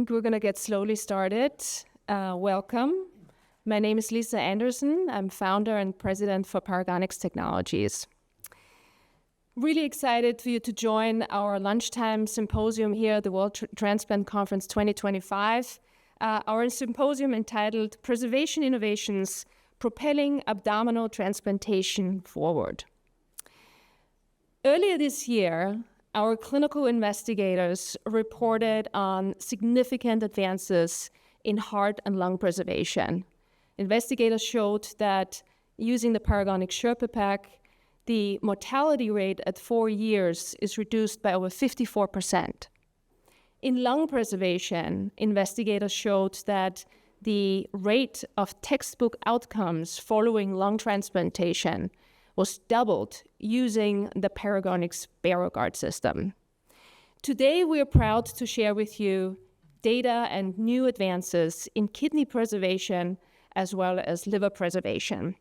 think we're going to get slowly started. Welcome. My name is Lisa Anderson. I'm founder and president for Paragonix Technologies. Really excited for you to join our lunchtime symposium here at the World Transplant Congress 2025. Our symposium entitled Preservation Innovations, Propelling Abdominal Transplantation Forward. Earlier this year, our clinical investigators reported on significant advances in heart and lung preservation. Investigators showed that using the Paragonix Sherpa pack, the mortality rate at 4 years is reduced by over 54%. In lung preservation, investigators showed that the rate of textbook outcomes following lung transplantation was doubled using the Paragonix BaroGuard system. Today, we are proud to share with you data and new advances in kidney preservation as well as liver preservation.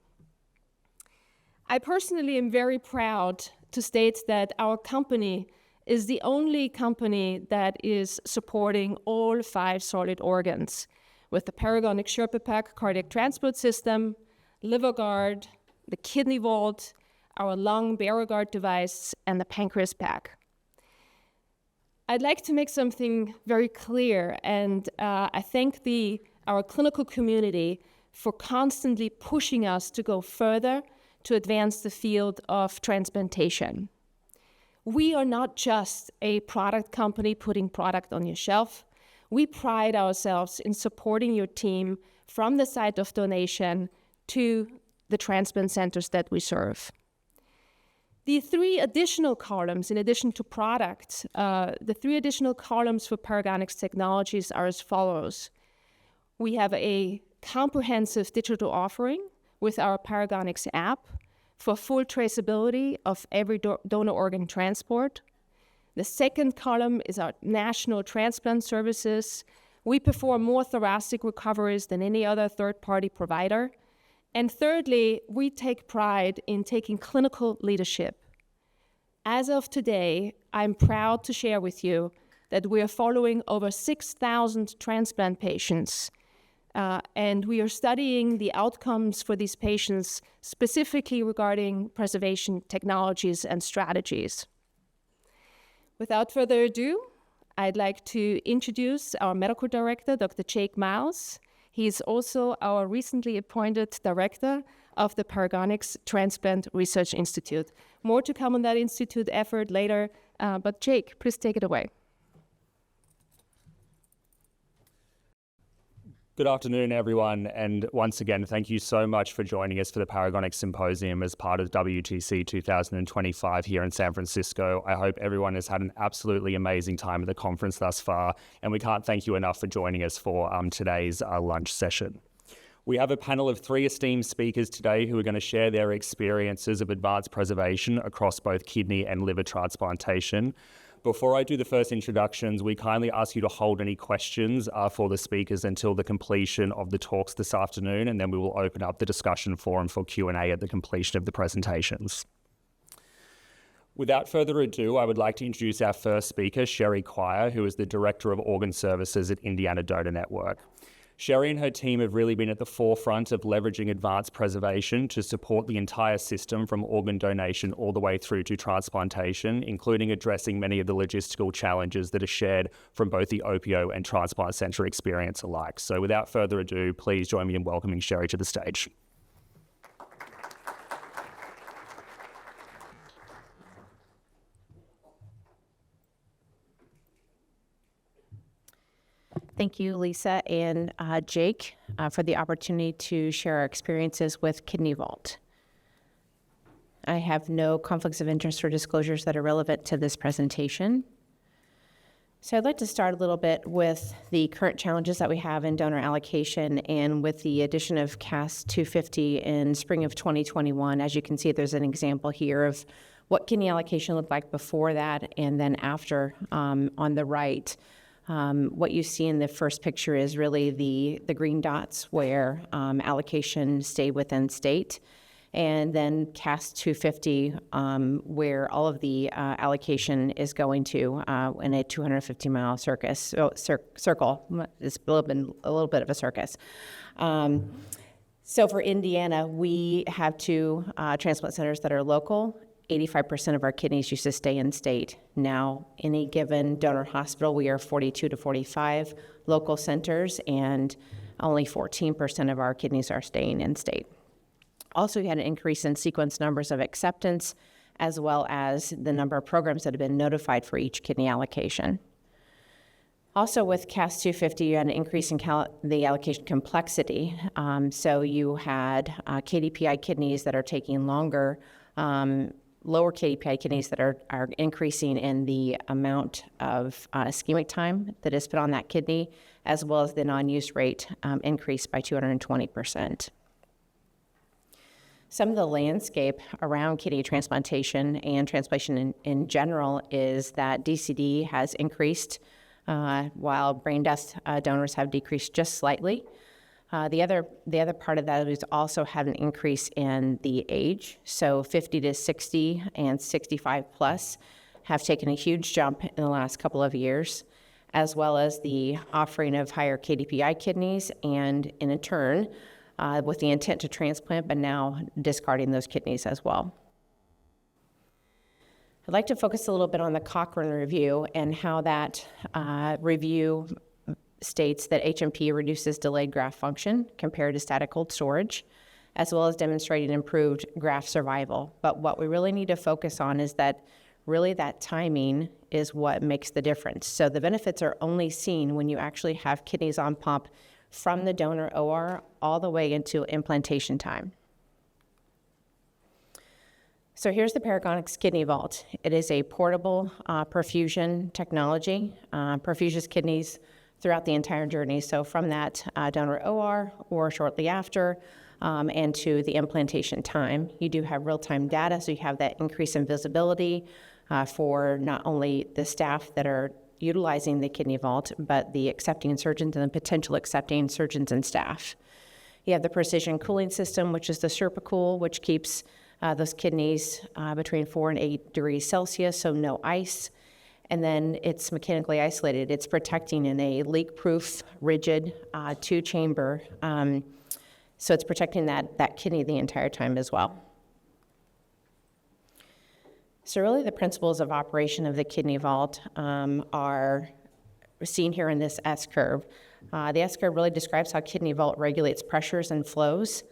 I personally am very proud to state that our company is the only company that is supporting all 5 solid organs with the Paragonix Sherpa pack cardiac transport system, LiverGuard, the KidneyVault, our lung BaroGuard device, and the pancreas pack. I'd like to make something very clear, and I thank our clinical community for constantly pushing us to go further to advance the field of transplantation. We are not just a product company putting product on your shelf. We pride ourselves in supporting your team from the site of donation to the transplant centers that we serve. The 3 additional columns, in addition to products, the 3 additional columns for Paragonix Technologies are as follows. We have a comprehensive digital offering with our Paragonix app for full traceability of every donor organ transport. The second column is our national transplant services. We perform more thoracic recoveries than any other third-party provider. And thirdly, we take pride in taking clinical leadership. As of today, I'm proud to share with you that we are following over 6,000 transplant patients, and we are studying the outcomes for these patients specifically regarding preservation technologies and strategies. Without further ado, I'd like to introduce our medical director, Dr. Jake Miles. He's also our recently appointed director of the Paragonix Transplant Research Institute. More to come on that institute effort later, but Jake, please take it away. Good afternoon, everyone, and once again, thank you so much for joining us for the Paragonix Symposium as part of WTC 2025 here in San Francisco. I hope everyone has had an absolutely amazing time at the conference thus far, and we can't thank you enough for joining us for today's lunch session. We have a panel of 3 esteemed speakers today who are going to share their experiences of advanced preservation across both kidney and liver transplantation. Before I do the first introductions, we kindly ask you to hold any questions for the speakers until the completion of the talks this afternoon, and then we will open up the discussion forum for Q&A at the completion of the presentations. Without further ado, I would like to introduce our first speaker, Sherry Quire, who is the Director of Organ Services at Indiana Donor Network. Sherry and her team have really been at the forefront of leveraging advanced preservation to support the entire system from organ donation all the way through to transplantation, including addressing many of the logistical challenges that are shared from both the OPO and transplant center experience alike. So without further ado, please join me in welcoming Sherry to the stage. Thank you, Lisa and Jake, for the opportunity to share our experiences with KidneyVault. I have no conflicts of interest or disclosures that are relevant to this presentation. So I'd like to start a little bit with the current challenges that we have in donor allocation, and with the addition of CAS 250 in spring of 2021. As you can see, there's an example here of what kidney allocation looked like before that and then after on the right. What you see in the first picture is really the green dots where allocation stayed within state. and then CAS 250, where all of the allocation is going to in a 250-mile circle. It's been a little bit of a circus. So for Indiana, we have 2 transplant centers that are local. 85% of our kidneys used to stay in state. Now, any given donor hospital, we are 42 to 45 local centers, and only 14% of our kidneys are staying in state. Also, we had an increase in sequence numbers of acceptance, as well as the number of programs that have been notified for each kidney allocation. Also, with CAS 250, you had an increase in the allocation complexity. So you had KDPI kidneys that are taking longer, lower KDPI kidneys that are increasing in the amount of ischemic time that is put on that kidney, as well as the non-use rate increased by 220%. Some of the landscape around kidney transplantation and transplantation in general is that DCD has increased while brain death donors have decreased just slightly. The other part of that is also had an increase in the age. So 50 to 60 and 65 plus have taken a huge jump in the last couple of years, as well as the offering of higher KDPI kidneys, and in turn, with the intent to transplant, but now discarding those kidneys as well. I'd like to focus a little bit on the Cochrane review and how that review states that HMP reduces delayed graft function compared to static cold storage, as well as demonstrating improved graft survival. But what we really need to focus on is that really that timing is what makes the difference. So the benefits are only seen when you actually have kidneys on pump from the donor OR all the way into implantation time. So here's the Paragonix KidneyVault. It is a portable perfusion technology, perfuses kidneys throughout the entire journey. So from that donor OR or shortly after and to the implantation time. You do have real-time data, so you have that increase in visibility for not only the staff that are utilizing the KidneyVault, but the accepting surgeons and the potential accepting surgeons and staff. You have the precision cooling system, which is the SherpaCool, which keeps those kidneys between 4 and 8 degrees Celsius, so no ice. And then it's mechanically isolated. It's protecting in a leak-proof, rigid 2-chamber. So it's protecting that kidney the entire time as well. So really the principles of operation of the KidneyVault are seen here in this S-curve. The S-curve really describes how KidneyVault regulates pressures and flows.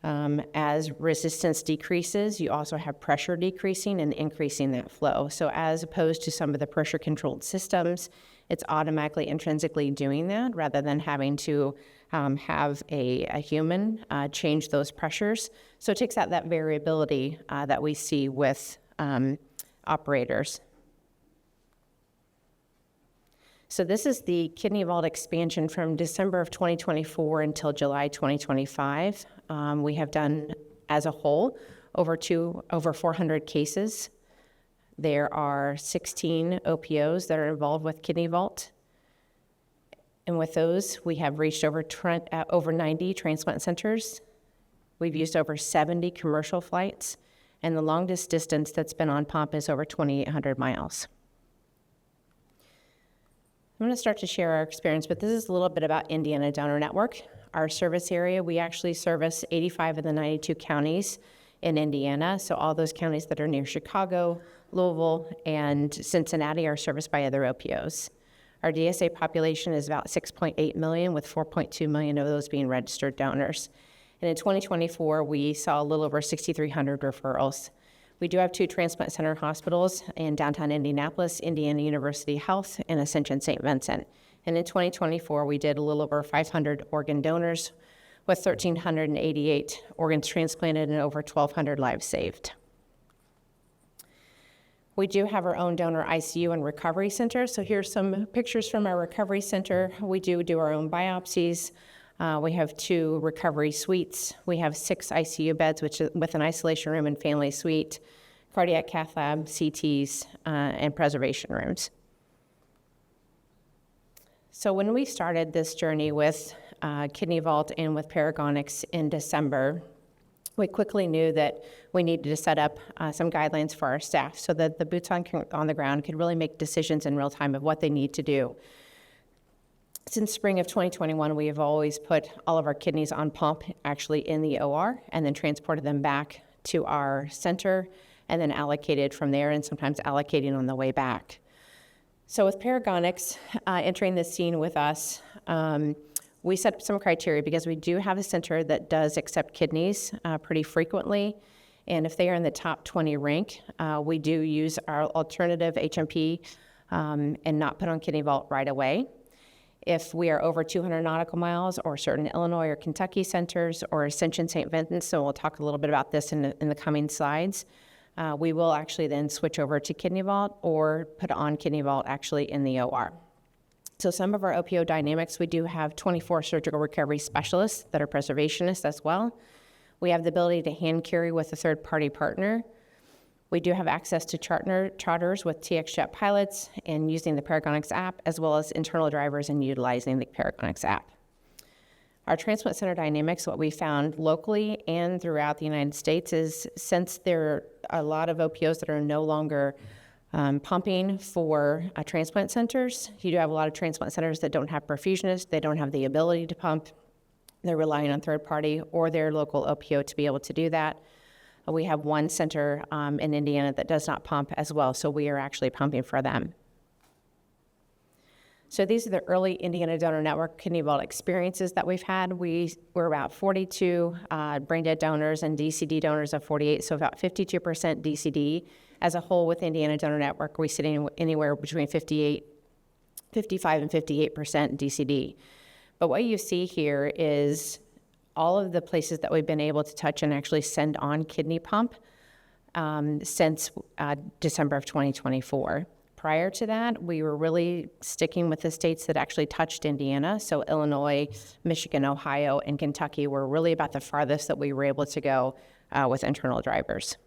As resistance decreases, you also have pressure decreasing and increasing that flow. So as opposed to some of the pressure-controlled systems, it's automatically intrinsically doing that rather than having to have a human change those pressures. So it takes out that variability that we see with operators. So this is the KidneyVault expansion from December of 2024 until July 2025. We have done, as a whole, over 400 cases. There are 16 OPOs that are involved with KidneyVault. And with those, we have reached over 90 transplant centers. We've used over 70 commercial flights, and the longest distance that's been on pump is over 2,800 miles. I'm going to start to share our experience, but this is a little bit about Indiana Donor Network. Our service area, we actually service 85 of the 92 counties in Indiana, so all those counties that are near Chicago, Louisville, and Cincinnati are serviced by other OPOs. Our DSA population is about 6.8 million, with 4.2 million of those being registered donors. And in 2024, we saw a little over 6,300 referrals. We do have 2 transplant center hospitals in downtown Indianapolis, Indiana University Health, and Ascension St. Vincent. And in 2024, we did a little over 500 organ donors with 1,388 organs transplanted and over 1,200 lives saved. We do have our own donor ICU and recovery center. So here's some pictures from our recovery center. We do our own biopsies. We have 2 recovery suites. We have 6 ICU beds, with an isolation room and family suite, cardiac cath lab, CTs, and preservation rooms. So when we started this journey with KidneyVault and with Paragonix in December, we quickly knew that we needed to set up some guidelines for our staff so that the boots on the ground could really make decisions in real time of what they need to do. Since spring of 2021, we have always put all of our kidneys on pump actually in the OR and then transported them back to our center and then allocated from there, and sometimes allocating on the way back. So with Paragonix entering the scene with us, we set up some criteria because we do have a center that does accept kidneys pretty frequently. And if they are in the top 20 rank, we do use our alternative HMP and not put on KidneyVault right away. If we are over 200 nautical miles or certain Illinois or Kentucky centers or Ascension St. Vincent, so we'll talk a little bit about this in the coming slides, we will actually then switch over to KidneyVault or put on KidneyVault actually in the OR. So some of our OPO dynamics, we do have 24 surgical recovery specialists that are preservationists as well. We have the ability to hand carry with a third-party partner. We do have access to charters with TXJet pilots and using the Paragonix app, as well as internal drivers and utilizing the Paragonix app. Our transplant center dynamics, what we found locally and throughout the United States is since there are a lot of OPOs that are no longer pumping for transplant centers, you do have a lot of transplant centers that don't have perfusionists, they don't have the ability to pump, they're relying on third party or their local OPO to be able to do that. We have one center in Indiana that does not pump as well, so we are actually pumping for them. So these are the early Indiana Donor Network KidneyVault experiences that we've had. We were about 42 brain dead donors and DCD donors of 48, so about 52% DCD. As a whole with Indiana Donor Network, we're sitting anywhere between 55 and 58% DCD. But what you see here is all of the places that we've been able to touch and actually send on kidney pump since December of 2024. Prior to that, we were really sticking with the states that actually touched Indiana. So Illinois, Michigan, Ohio, and Kentucky were really about the farthest that we were able to go with internal drivers.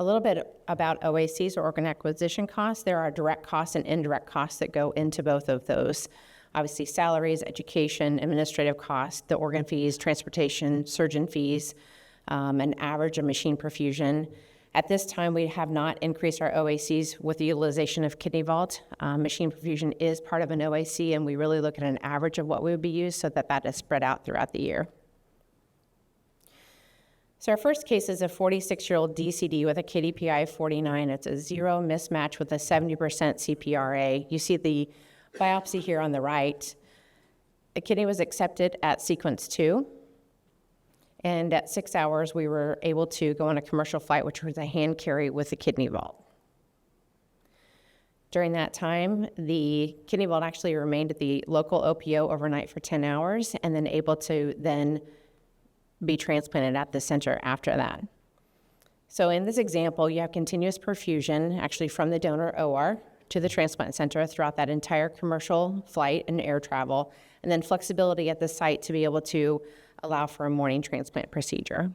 A little bit about OACs, or organ acquisition costs. There are direct costs and indirect costs that go into both of those. Obviously, salaries, education, administrative costs, the organ fees, transportation, surgeon fees, an average of machine perfusion. At this time, we have not increased our OACs with the utilization of KidneyVault. Machine perfusion is part of an OAC, and we really look at an average of what we would be used so that is spread out throughout the year. So our first case is a 46-year-old DCD with a KDPI of 49. It's a zero mismatch with a 70% CPRA. You see the biopsy here on the right. The kidney was accepted at sequence 2. And at 6 hours, we were able to go on a commercial flight, which was a hand carry with the KidneyVault. During that time, the KidneyVault actually remained at the local OPO overnight for 10 hours and then able to then be transplanted at the center after that. So in this example, you have continuous perfusion actually from the donor OR to the transplant center throughout that entire commercial flight and air travel, and then flexibility at the site to be able to allow for a morning transplant procedure.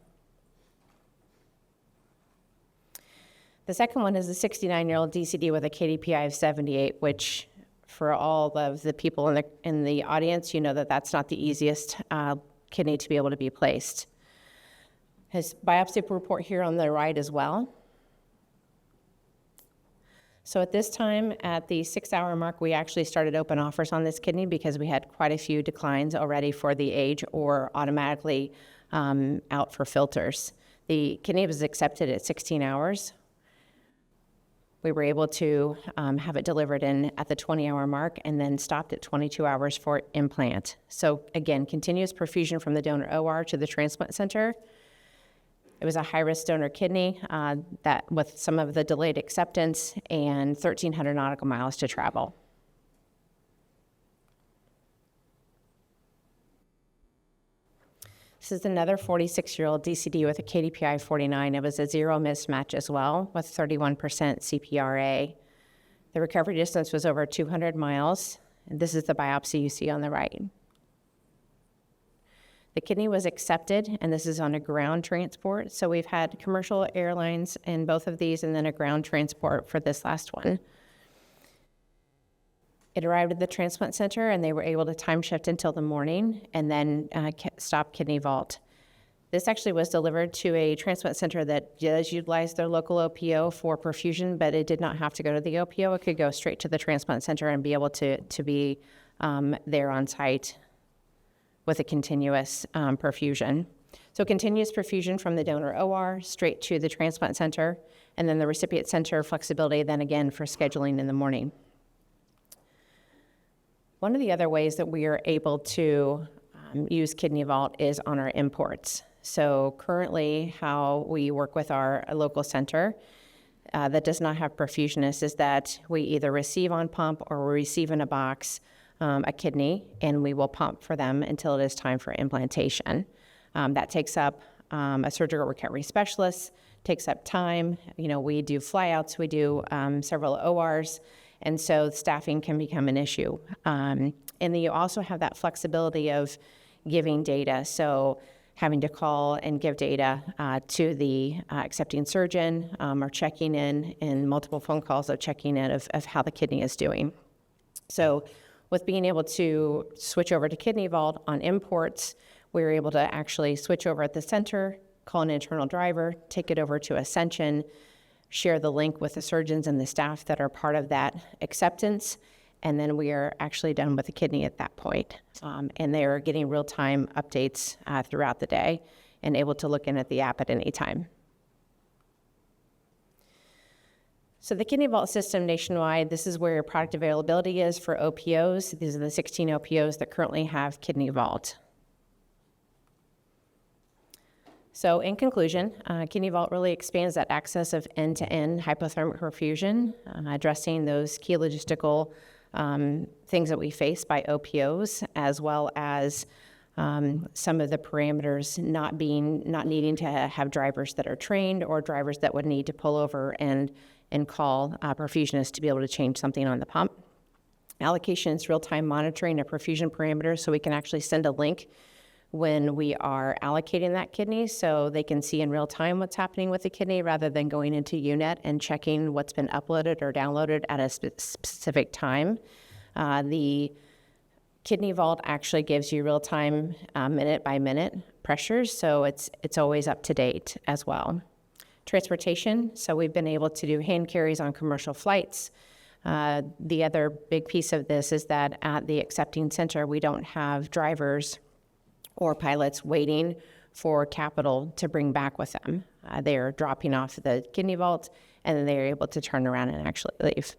The second one is a 69-year-old DCD with a KDPI of 78, which for all of the people in the audience, you know that that's not the easiest kidney to be able to be placed. His biopsy report here on the right as well. So at this time, at the 6-hour mark, we actually started open offers on this kidney because we had quite a few declines already for the age or automatically out for filters. The kidney was accepted at 16 hours. We were able to have it delivered in at the 20-hour mark and then stopped at 22 hours for implant. So again, continuous perfusion from the donor OR to the transplant center. It was a high-risk donor kidney that with some of the delayed acceptance and 1,300 nautical miles to travel. This is another 46-year-old DCD with a KDPI of 49. It was a zero mismatch as well with 31% CPRA. The recovery distance was over 200 miles. And this is the biopsy you see on the right. The kidney was accepted, and this is on a ground transport. So we've had commercial airlines in both of these and then a ground transport for this last one. It arrived at the transplant center, and they were able to time shift until the morning and then stop KidneyVault. This actually was delivered to a transplant center that does utilize their local OPO for perfusion, but it did not have to go to the OPO. It could go straight to the transplant center and be able to be there on site with a continuous perfusion. So continuous perfusion from the donor OR straight to the transplant center, and then the recipient center flexibility then again for scheduling in the morning. One of the other ways that we are able to use KidneyVault is on our imports. So currently how we work with our local center that does not have perfusionists is that we either receive on pump or we receive in a box a kidney, and we will pump for them until it is time for implantation. That takes up a surgical recovery specialist, takes up time. We do flyouts, we do several ORs, and so staffing can become an issue. And then you also have that flexibility of giving data. So having to call and give data to the accepting surgeon or checking in multiple phone calls of checking in of how the kidney is doing. So with being able to switch over to KidneyVault on imports, we were able to actually switch over at the center, call an internal driver, take it over to Ascension, share the link with the surgeons and the staff that are part of that acceptance, and then we are actually done with the kidney at that point. And they are getting real-time updates throughout the day and able to look in at the app at any time. So the KidneyVault system nationwide, this is where product availability is for OPOs. These are the 16 OPOs that currently have KidneyVault. So in conclusion, KidneyVault really expands that access of end-to-end hypothermic perfusion, addressing those key logistical things that we face by OPOs, as well as some of the parameters not needing to have drivers that are trained or drivers that would need to pull over and call perfusionists to be able to change something on the pump. Allocation is real-time monitoring of perfusion parameters, so we can actually send a link when we are allocating that kidney, so they can see in real time what's happening with the kidney rather than going into UNET and checking what's been uploaded or downloaded at a specific time. The KidneyVault actually gives you real time minute by minute pressures, so it's always up to date as well. Transportation, so we've been able to do hand carries on commercial flights. The other big piece of this is that at the accepting center, we don't have drivers or pilots waiting for capital to bring back with them. They're dropping off the KidneyVault, and then they're able to turn around and actually leave.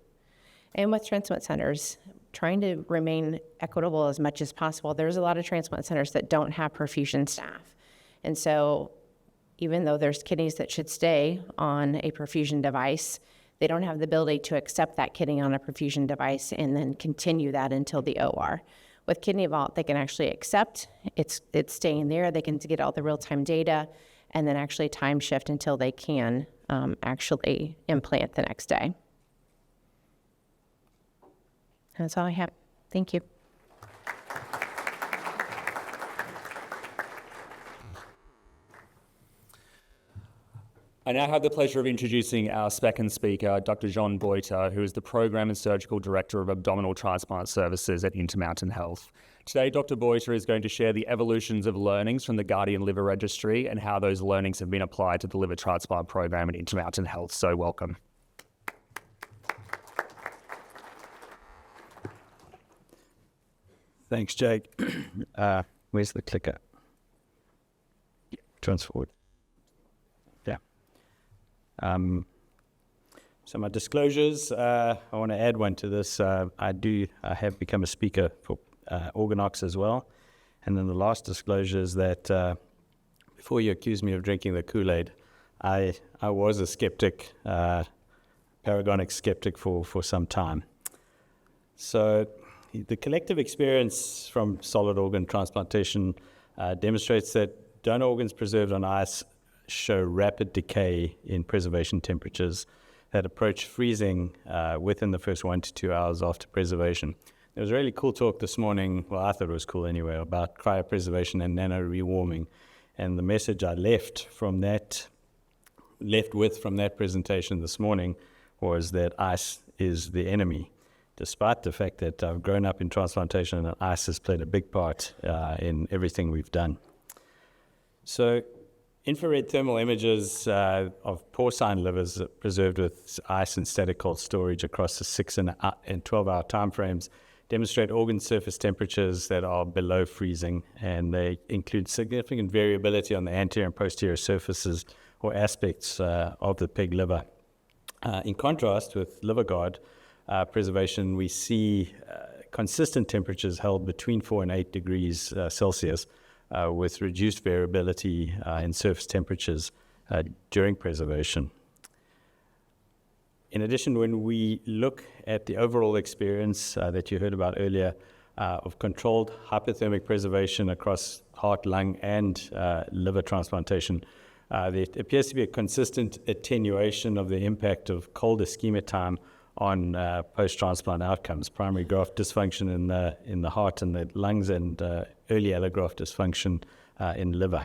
And with transplant centers, trying to remain equitable as much as possible. There's a lot of transplant centers that don't have perfusion staff. And so even though there's kidneys that should stay on a perfusion device, they don't have the ability to accept that kidney on a perfusion device and then continue that until the OR. With KidneyVault, they can actually accept, it's staying there, they can get all the real-time data, and then actually time shift until they can actually implant the next day. That's all I have. Thank you. I now have the pleasure of introducing our second speaker, Dr. John Botha, who is the Program and Surgical Director of Abdominal Transplant Services at Intermountain Health. Today, Dr. Botha is going to share the evolutions of learnings from the GUARDIAN-Liver Registry and how those learnings have been applied to the liver transplant program at Intermountain Health. So welcome. Thanks, Jake. Where's the clicker? Turns forward. Yeah. So my disclosures, I want to add one to this. I have become a speaker for Organox as well. And then the last disclosure is that before you accuse me of drinking the Kool-Aid, I was a skeptic, Paragonix skeptic for some time. So the collective experience from solid organ transplantation demonstrates that donor organs preserved on ice show rapid decay in preservation temperatures that approach freezing within the first 1 to 2 hours after preservation. There was a really cool talk this morning, well, I thought it was cool anyway, about cryopreservation and nano-rewarming. And the message I left with from that presentation this morning was that ice is the enemy. despite the fact that I've grown up in transplantation and ice has played a big part in everything we've done. So infrared thermal images of porcine livers preserved with ice and static cold storage across the 6 and 12-hour timeframes demonstrate organ surface temperatures that are below freezing, and they include significant variability on the anterior and posterior surfaces or aspects of the pig liver. In contrast with LiverGuard preservation, we see consistent temperatures held between 4 and 8 degrees Celsius with reduced variability in surface temperatures during preservation. In addition, when we look at the overall experience that you heard about earlier of controlled hypothermic preservation across heart, lung, and liver transplantation, there appears to be a consistent attenuation of the impact of cold ischemia time on post-transplant outcomes, primary graft dysfunction in the heart and the lungs, and early allograft dysfunction in liver.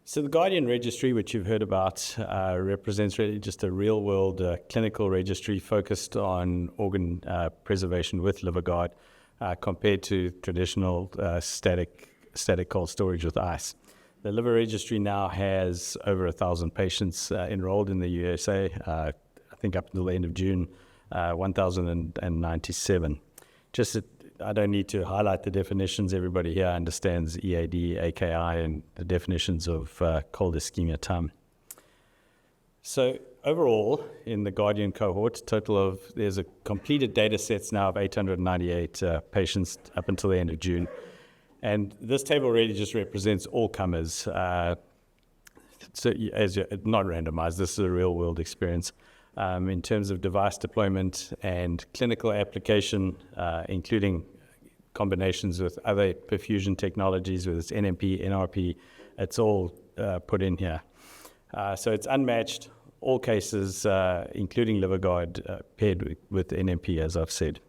So the GUARDIAN registry, which you've heard about, represents really just a real-world clinical registry focused on organ preservation with LiverGuard compared to traditional static cold storage with ice. The liver registry now has over 1,000 patients enrolled in the USA. I think up until the end of June, 1,097. I don't need to highlight the definitions. Everybody here understands EAD, AKI, and the definitions of cold ischemia time. So overall, in the GUARDIAN cohort, there's a completed data sets now of 898 patients up until the end of June. And this table really just represents all comers. So not randomized, this is a real world experience. In terms of device deployment and clinical application, including combinations with other perfusion technologies, whether it's NMP, NRP, it's all put in here. So it's unmatched, all cases, including LiverGuard, paired with NMP, as I've said.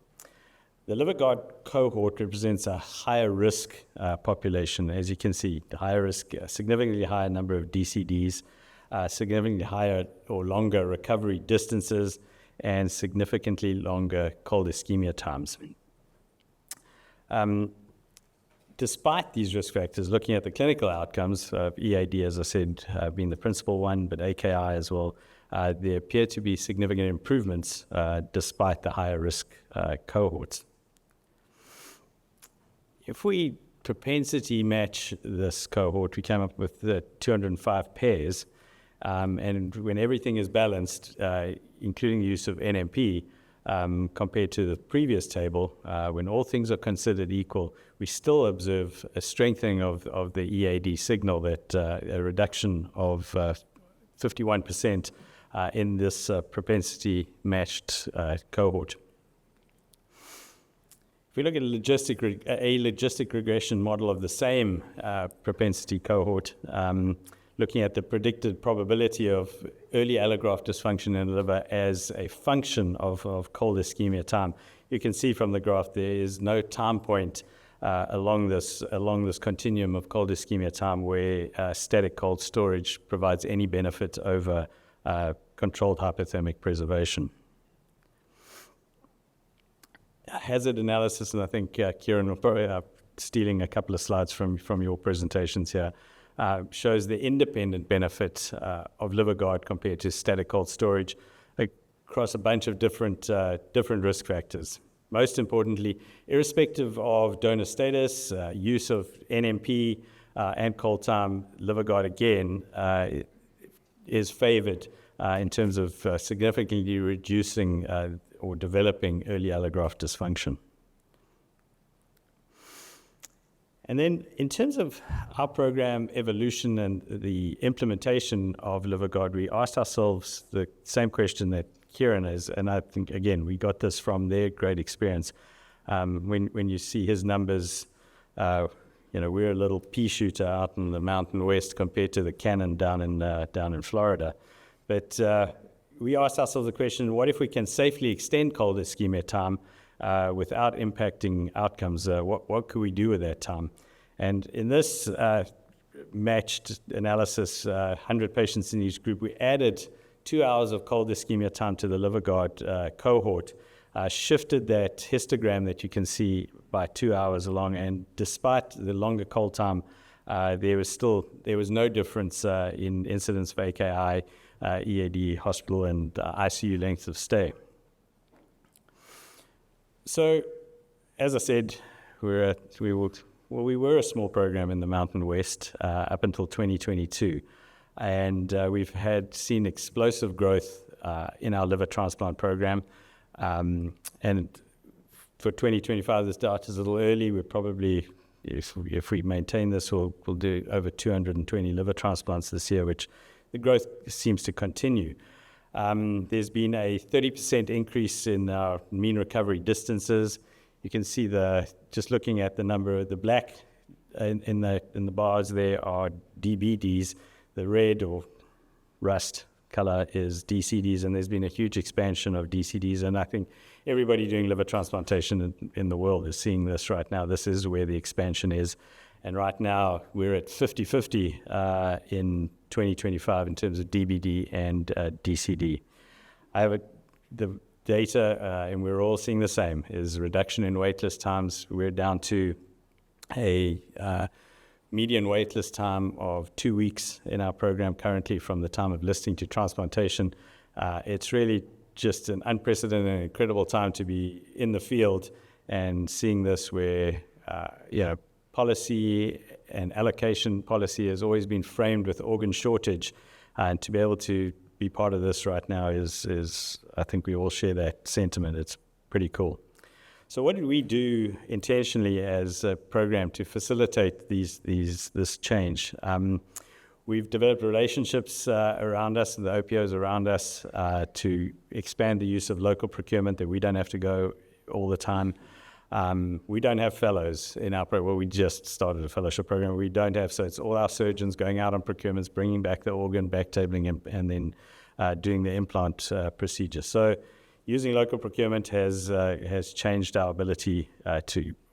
The LiverGuard cohort represents a higher risk population. As you can see, the higher risk, significantly higher number of DCDs, significantly higher or longer recovery distances, and significantly longer cold ischemia times. Despite these risk factors, looking at the clinical outcomes of EAD, as I said, being the principal one, but AKI as well, there appear to be significant improvements despite the higher risk cohorts. If we propensity match this cohort, we came up with 205 pairs. And when everything is balanced, including the use of NMP, compared to the previous table, when all things are considered equal, we still observe a strengthening of the EAD signal, that a reduction of 51% in this propensity-matched cohort. If we look at a logistic regression model of the same propensity cohort, looking at the predicted probability of early allograft dysfunction in the liver as a function of cold ischemia time, you can see from the graph there is no time point along this continuum of cold ischemia time where static cold storage provides any benefit over controlled hypothermic preservation. Hazard analysis, and I think Kiran will probably stealing a couple of slides from your presentations here, shows the independent benefit of LiverGuard compared to static cold storage across a bunch of different risk factors. Most importantly, irrespective of donor status, use of NMP and cold time, LiverGuard again is favored in terms of significantly reducing or developing early allograft dysfunction. And then in terms of our program evolution and the implementation of LiverGuard, we asked ourselves the same question that Kiran is, and I think, again, we got this from their great experience. When you see his numbers, we're a little pea shooter out in the Mountain West compared to the cannon down in Florida. But we asked ourselves the question, what if we can safely extend cold ischemia time without impacting outcomes? What could we do with that time? And in this matched analysis, 100 patients in each group, we added 2 hours of cold ischemia time to the LiverGuard cohort shifted that histogram that you can see by 2 hours along. And despite the longer cold time, there was no difference in incidence of AKI, EAD, hospital, and ICU length of stay. So, as I said, we were a small program in the Mountain West up until 2022, and we've seen explosive growth in our liver transplant program. And for 2025, the start is a little early. We're probably, if we maintain this, we'll do over 220 liver transplants this year, which the growth seems to continue. There's been a 30% increase in our mean recovery distances. You can see just looking at the number, the black in the bars there are DBDs, the red or rust color is DCDs, and there's been a huge expansion of DCDs, and I think everybody doing liver transplantation in the world is seeing this right now. This is where the expansion is, and right now we're at 50-50 in 2025 in terms of DBD and DCD. I have the data, and we're all seeing the same, is reduction in waitlist times. We're down to a median waitlist time of 2 weeks in our program currently from the time of listing to transplantation. It's really just an unprecedented and incredible time to be in the field and seeing this where, policy and allocation policy has always been framed with organ shortage, and to be able to be part of this right now is I think we all share that sentiment. It's pretty cool. So what did we do intentionally as a program to facilitate this change? We've developed relationships around us, the OPOs around us, to expand the use of local procurement, that we don't have to go all the time. We don't have fellows in our program. Well, we just started a fellowship program. We don't have, so it's all our surgeons going out on procurements, bringing back the organ, backtabling, and then doing the implant procedure. So using local procurement has changed our ability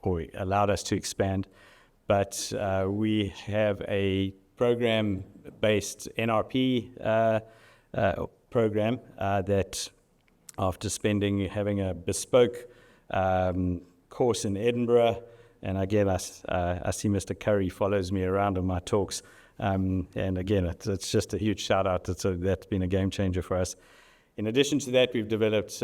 or allowed us to expand. But we have a program-based NRP program that, after having a bespoke course in Edinburgh, and again, I see Mr. Curry follows me around on my talks, and again, it's just a huge shout out. That's been a game changer for us. In addition to that, we've developed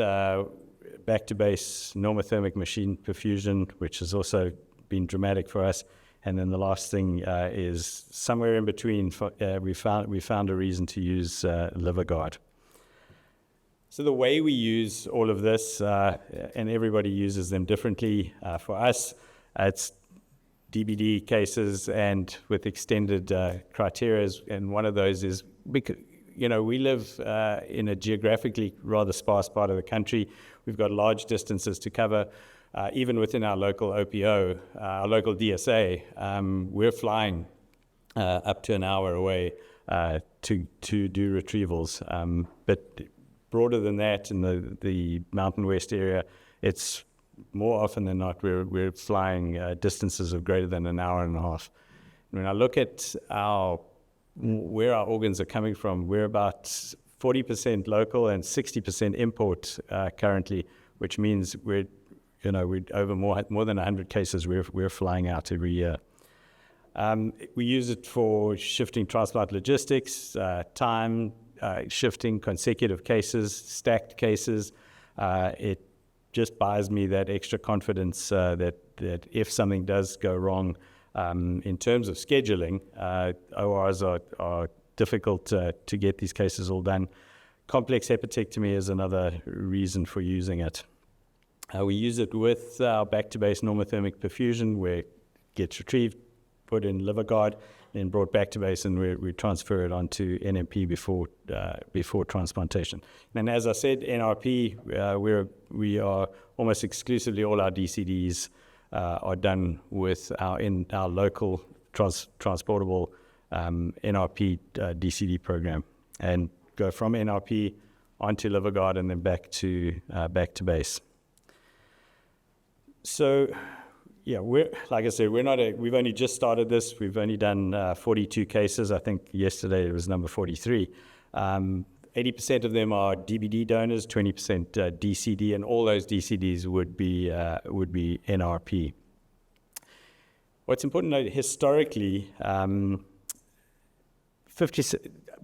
back-to-base normothermic machine perfusion, which has also been dramatic for us. And then the last thing is somewhere in between. We found a reason to use LiverGuard. So the way we use all of this, and everybody uses them differently. For us, it's DBD cases and with extended criteria, and one of those is because we live in a geographically rather sparse part of the country. We've got large distances to cover. Even within our local OPO, our local DSA, we're flying up to an hour away to do retrievals. But broader than that, in the Mountain West area, it's more often than not we're flying distances of greater than an hour and a half. When I look at where our organs are coming from, we're about 40% local and 60% import currently, which means we're over more than 100 cases we're flying out every year. We use it for shifting transplant logistics, time, shifting consecutive cases, stacked cases. It just buys me that extra confidence that if something does go wrong, in terms of scheduling, ORs are difficult to get these cases all done. Complex hepatectomy is another reason for using it. We use it with our back-to-base normothermic perfusion, where it gets retrieved, put in LiverGuard, then brought back to base, and we transfer it onto NMP before transplantation. And as I said, NRP, we are almost exclusively, all our DCDs are done with our local transportable NRP DCD program, and go from NRP onto LiverGuard and then back to base. So, yeah, like I said, we've only just started this. We've only done 42 cases. I think yesterday it was number 43. And 80% of them are DBD donors, 20% DCD, and all those DCDs would be NRP. What's important to note, historically,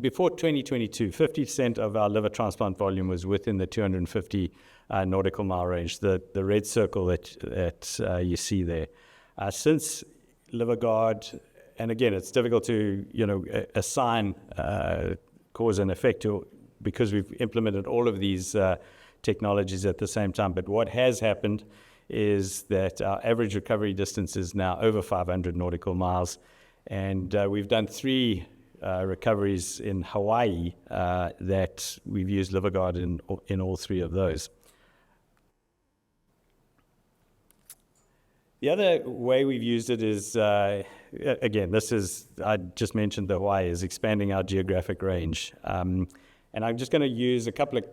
before 2022, 50% of our liver transplant volume was within the 250 nautical mile range, the red circle that you see there. Since LiverGuard, and again, it's difficult to assign cause and effect because we've implemented all of these technologies at the same time. But what has happened is that our average recovery distance is now over 500 nautical miles, and we've done 3 recoveries in Hawaii that we've used LiverGuard in all 3 of those. The other way we've used it is, again, I just mentioned the Hawaii, is expanding our geographic range. And I'm just going to use a couple of,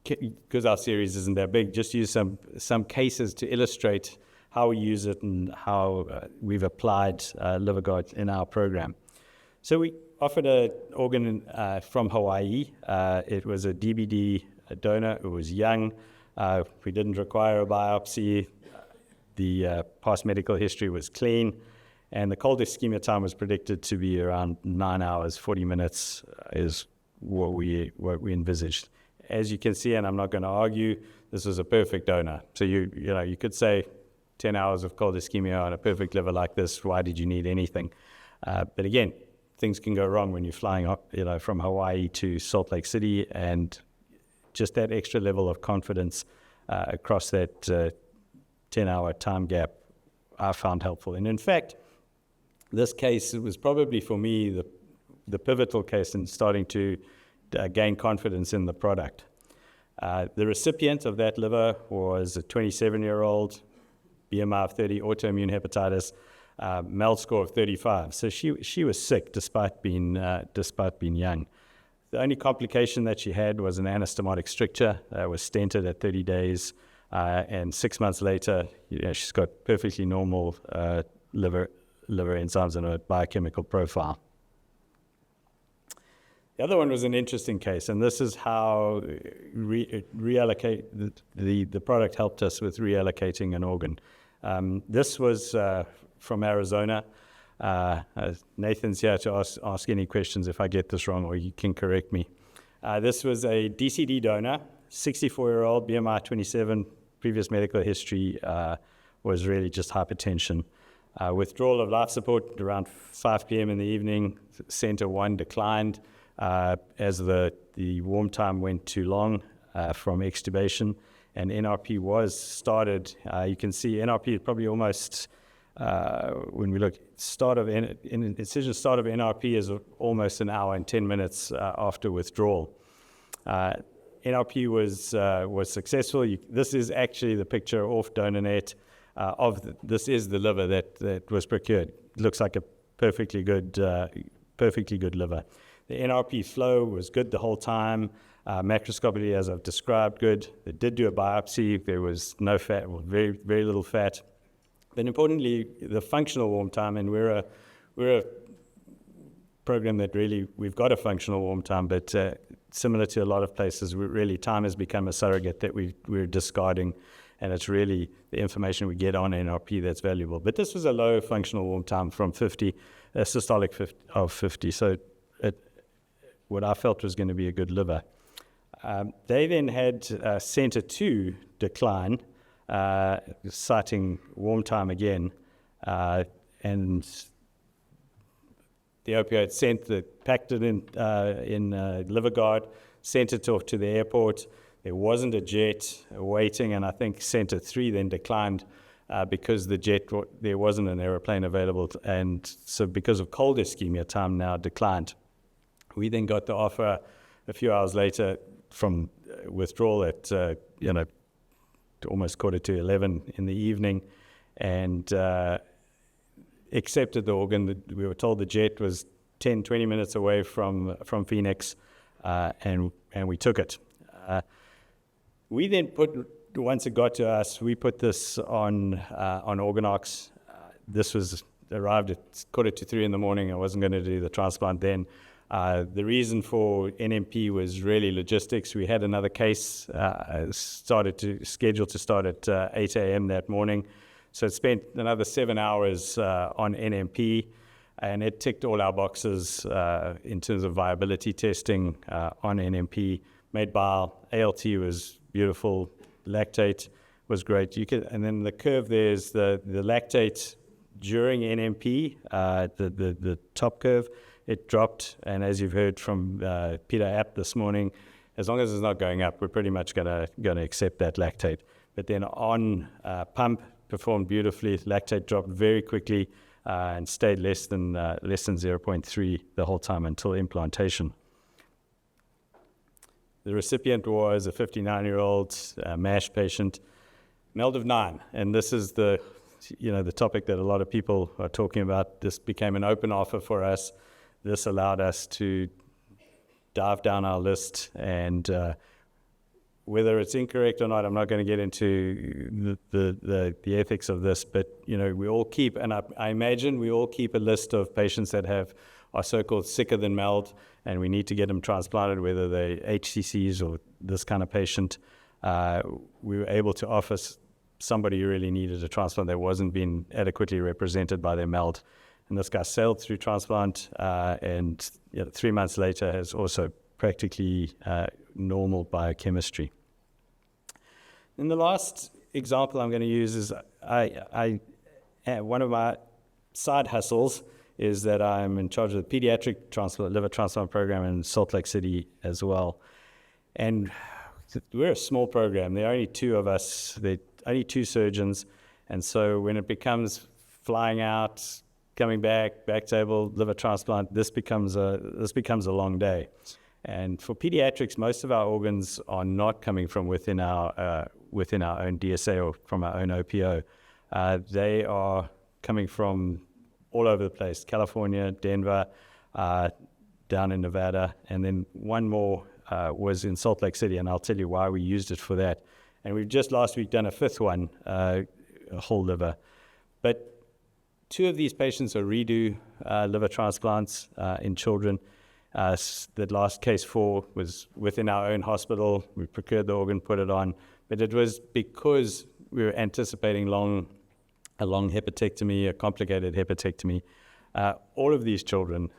because our series isn't that big, just use some cases to illustrate how we use it and how we've applied LiverGuard in our program. So we offered an organ from Hawaii. It was a DBD donor. It was young. We didn't require a biopsy. The past medical history was clean, and the cold ischemia time was predicted to be around 9 hours, 40 minutes is what we envisaged. As you can see, and I'm not going to argue, this was a perfect donor. So you could say 10 hours of cold ischemia on a perfect liver like this, why did you need anything? But again, things can go wrong when you're flying up, from Hawaii to Salt Lake City, and just that extra level of confidence across that 10-hour time gap I found helpful. And in fact, this case was probably for me the pivotal case in starting to gain confidence in the product. The recipient of that liver was a 27-year-old, BMI of 30, autoimmune hepatitis, MELD score of 35. So she was sick despite being young. The only complication that she had was an anastomotic stricture that was stented at 30 days. And 6 months later, she's got perfectly normal liver enzymes and a biochemical profile. The other one was an interesting case, and this is how reallocate the product helped us with reallocating an organ. This was from Arizona. Nathan's here to ask any questions if I get this wrong, or you can correct me. This was a DCD donor, 64-year-old, BMI 27. Previous medical history was really just hypertension. Withdrawal of life support around 5 p.m. in the evening. Center 1 declined as the warm time went too long from extubation, and NRP was started. You can see NRP is probably almost, when we look, incision start of NRP is almost an hour and 10 minutes after withdrawal. NRP was successful. This is actually the picture off DonorNet this is the liver that was procured. It looks like a perfectly good liver. The NRP flow was good the whole time. Macroscopically, as I've described, good. They did do a biopsy. There was no fat, or very, very little fat. But importantly, the functional warm time, and we're a program that really, we've got a functional warm time, but similar to a lot of places, really time has become a surrogate that we're discarding, and it's really the information we get on NRP that's valuable. But this was a low functional warm time from 50, a systolic of 50, so what I felt was going to be a good liver. They then had center 2 decline, citing warm time again, and the opioid packed it in LiverGuard, sent it off to the airport. There wasn't a jet waiting, and I think center 3 then declined because there wasn't an aeroplane available, and so because of cold ischemia, time now declined. We then got the offer a few hours later from withdrawal at almost 11:15 in the evening, and accepted the organ. We were told the jet was 10-20 minutes away from Phoenix, and we took it. We then once it got to us, we put this on Organox. This arrived at 2:45 in the morning. I wasn't going to do the transplant then. The reason for NMP was really logistics. We had another case scheduled to start at 8 a.m. that morning. So it spent another 7 hours on NMP, and it ticked all our boxes in terms of viability testing on NMP. Made bile, ALT was beautiful, lactate was great. And then the curve there is the lactate during NMP, the top curve. It dropped, and as you've heard from Peter App this morning, as long as it's not going up, we're pretty much going to accept that lactate. But then on pump, performed beautifully. Lactate dropped very quickly and stayed less than 0.3 the whole time until implantation. The recipient was a 59-year-old MASH patient, MELD of 9, and this is the topic that a lot of people are talking about. This became an open offer for us. This allowed us to dive down our list, and whether it's incorrect or not, I'm not going to get into the ethics of this, but we all keep, and I imagine we all keep a list of patients that are so-called sicker than MELD, and we need to get them transplanted, whether they're HCCs or this kind of patient. We were able to offer somebody who really needed a transplant that wasn't being adequately represented by their MELD. And this guy sailed through transplant, and 3 months later has also practically normal biochemistry. And the last example I'm going to use is one of my side hustles is that I'm in charge of the pediatric liver transplant program in Salt Lake City as well. And we're a small program. There are only 2 of us. There are only 2 surgeons. And so when it becomes flying out, coming back table, liver transplant, this becomes a long day. And for pediatrics, most of our organs are not coming from within our own DSA or from our own OPO. They are coming from all over the place: California, Denver, down in Nevada, and then one more was in Salt Lake City, and I'll tell you why we used it for that. And we've just last week done a 5th one, a whole liver. But 2 of these patients are redo liver transplants in children. The last case 4 was within our own hospital. We procured the organ, put it on, but it was because we were anticipating a long hepatectomy, a complicated hepatectomy. All of these children,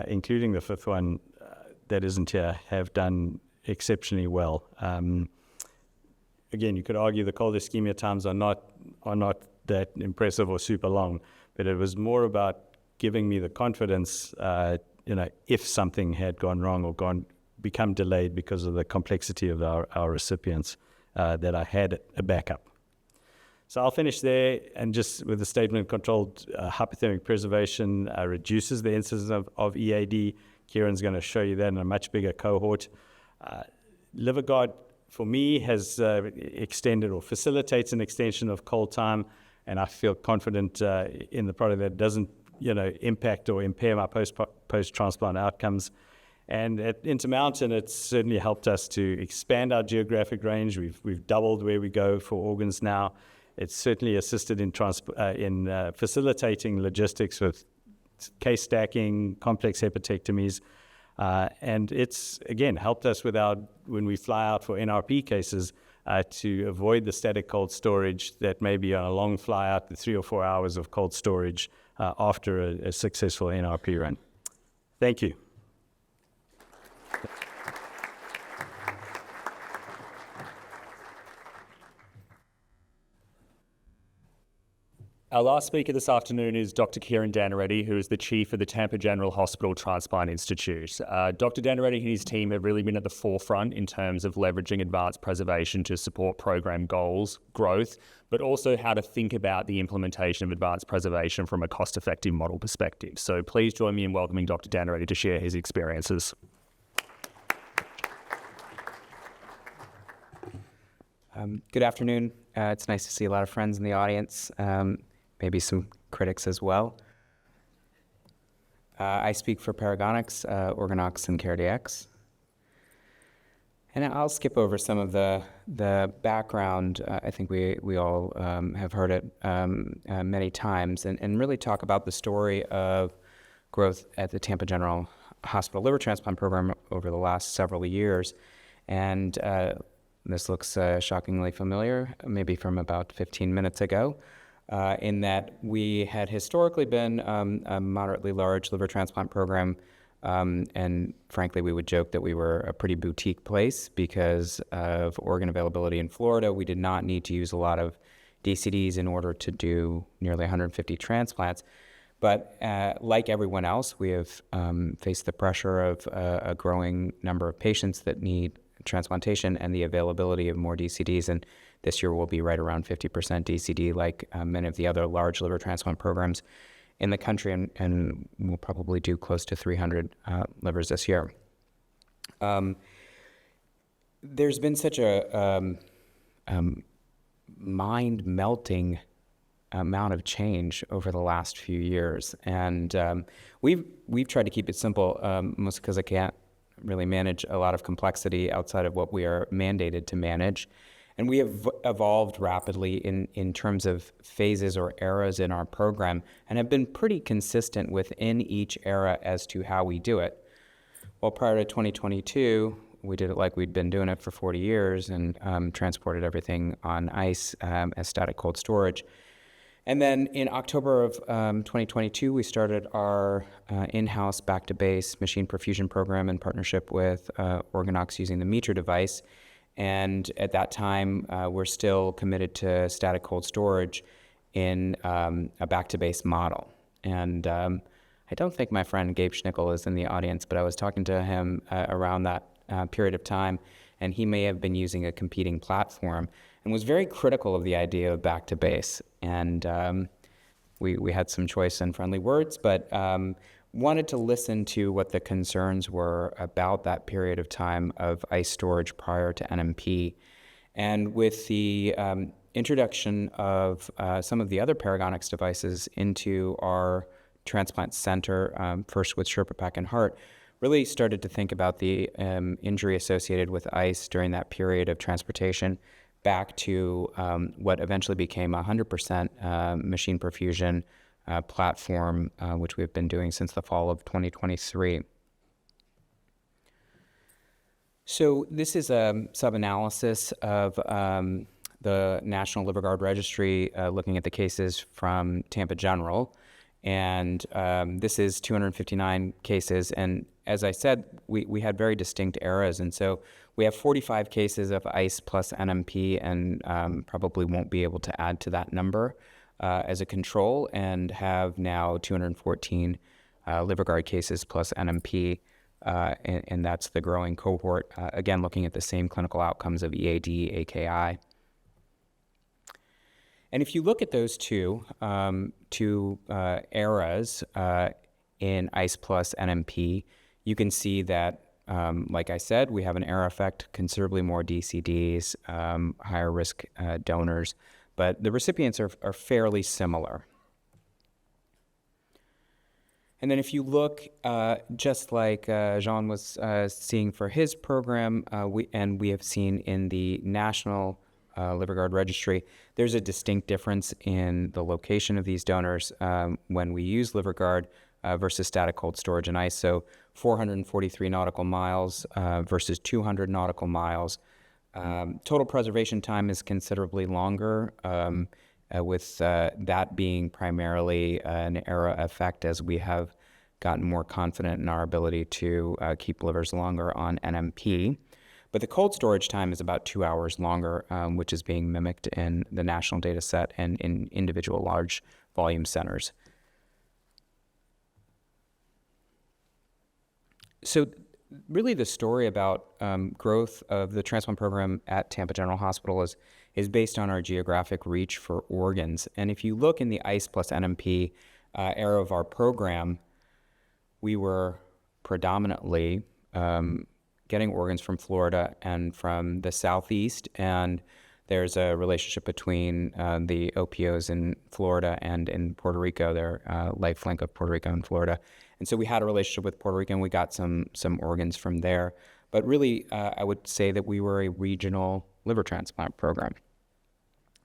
including the 5th one that isn't here, have done exceptionally well. Again, you could argue the cold ischemia times are not that impressive or super long, but it was more about giving me the confidence, if something had gone wrong or become delayed because of the complexity of our recipients, that I had a backup. So I'll finish there, and just with the statement, controlled hypothermic preservation reduces the incidence of EAD. Kiran's going to show you that in a much bigger cohort. LiverGuard, for me, has extended or facilitates an extension of cold time, and I feel confident in the product that doesn't impact or impair my post-transplant outcomes. And at Intermountain, it's certainly helped us to expand our geographic range. We've doubled where we go for organs now. It's certainly assisted in facilitating logistics with case stacking, complex hepatectomies, and it's, again, helped us when we fly out for NRP cases, to avoid the static cold storage that may be on a long fly out, the 3 or 4 hours of cold storage after a successful NRP run. Thank you. Our last speaker this afternoon is Dr. Kiran Dhanireddy, who is the chief of the Tampa General Hospital Transplant Institute. Dr. Dhanireddy and his team have really been at the forefront in terms of leveraging advanced preservation to support program goals, growth, but also how to think about the implementation of advanced preservation from a cost-effective model perspective. So please join me in welcoming Dr. Dhanireddy to share his experiences. Good afternoon. It's nice to see a lot of friends in the audience. Maybe some critics as well. I speak for Paragonix, Organox, and CareDx. And I'll skip over some of the background. I think we all have heard it many times, and really talk about the story of growth at the Tampa General hospital liver transplant program over the last several years. And this looks shockingly familiar, maybe from about 15 minutes ago, in that we had historically been a moderately large liver transplant program. And frankly, we would joke that we were a pretty boutique place because of organ availability in Florida. We did not need to use a lot of DCDs in order to do nearly 150 transplants. But like everyone else, we have faced the pressure of a growing number of patients that need transplantation and the availability of more DCDs. And this year will be right around 50% DCD, like many of the other large liver transplant programs in the country, and we'll probably do close to 300 livers this year. There's been such a mind-melting amount of change over the last few years, and we've tried to keep it simple, mostly because I can't really manage a lot of complexity outside of what we are mandated to manage. And we have evolved rapidly in terms of phases or eras in our program and have been pretty consistent within each era as to how we do it. Well, prior to 2022, we did it like we'd been doing it for 40 years and transported everything on ice as static cold storage. And then in October of 2022, we started our in-house back-to-base machine perfusion program in partnership with Organox using the Meter device. And at that time, we're still committed to static cold storage in a back-to-base model. And I don't think my friend Gabe Schnickel is in the audience, but I was talking to him around that period of time, and he may have been using a competing platform and was very critical of the idea of back-to-base. And we had some choice and friendly words, but wanted to listen to what the concerns were about that period of time of ice storage prior to NMP. And with the introduction of some of the other Paragonix devices into our transplant center, first with Sherpa Pack and Heart, really started to think about the injury associated with ice during that period of transportation back to what eventually became a 100% machine perfusion platform, which we've been doing since the fall of 2023. So this is a sub-analysis of the National Liver Guard Registry looking at the cases from Tampa General. And this is 259 cases. And as I said, we had very distinct eras. And so we have 45 cases of ICE plus NMP, and probably won't be able to add to that number as a control, and have now 214 liver guard cases plus NMP. And that's the growing cohort, again, looking at the same clinical outcomes of EAD, AKI. And if you look at those two eras in ICE plus NMP, you can see that, like I said, we have an era effect, considerably more DCDs, higher risk donors, but the recipients are fairly similar. And then if you look, just like Jean was seeing for his program, we have seen in the National Liver Guard Registry, there's a distinct difference in the location of these donors when we use Liver Guard versus static cold storage and ice. So 443 nautical miles versus 200 nautical miles. Total preservation time is considerably longer, with that being primarily an era effect as we have gotten more confident in our ability to keep livers longer on NMP. But the cold storage time is about 2 hours longer, which is being mimicked in the national data set and in individual large volume centers. So really the story about growth of the transplant program at Tampa General Hospital is based on our geographic reach for organs. And if you look in the ICE plus NMP era of our program, we were predominantly getting organs from Florida and from the Southeast, and there's a relationship between the OPOs in Florida and in Puerto Rico, their lifelink of Puerto Rico and Florida. And so we had a relationship with Puerto Rico, and we got some organs from there. But really, I would say that we were a regional liver transplant program.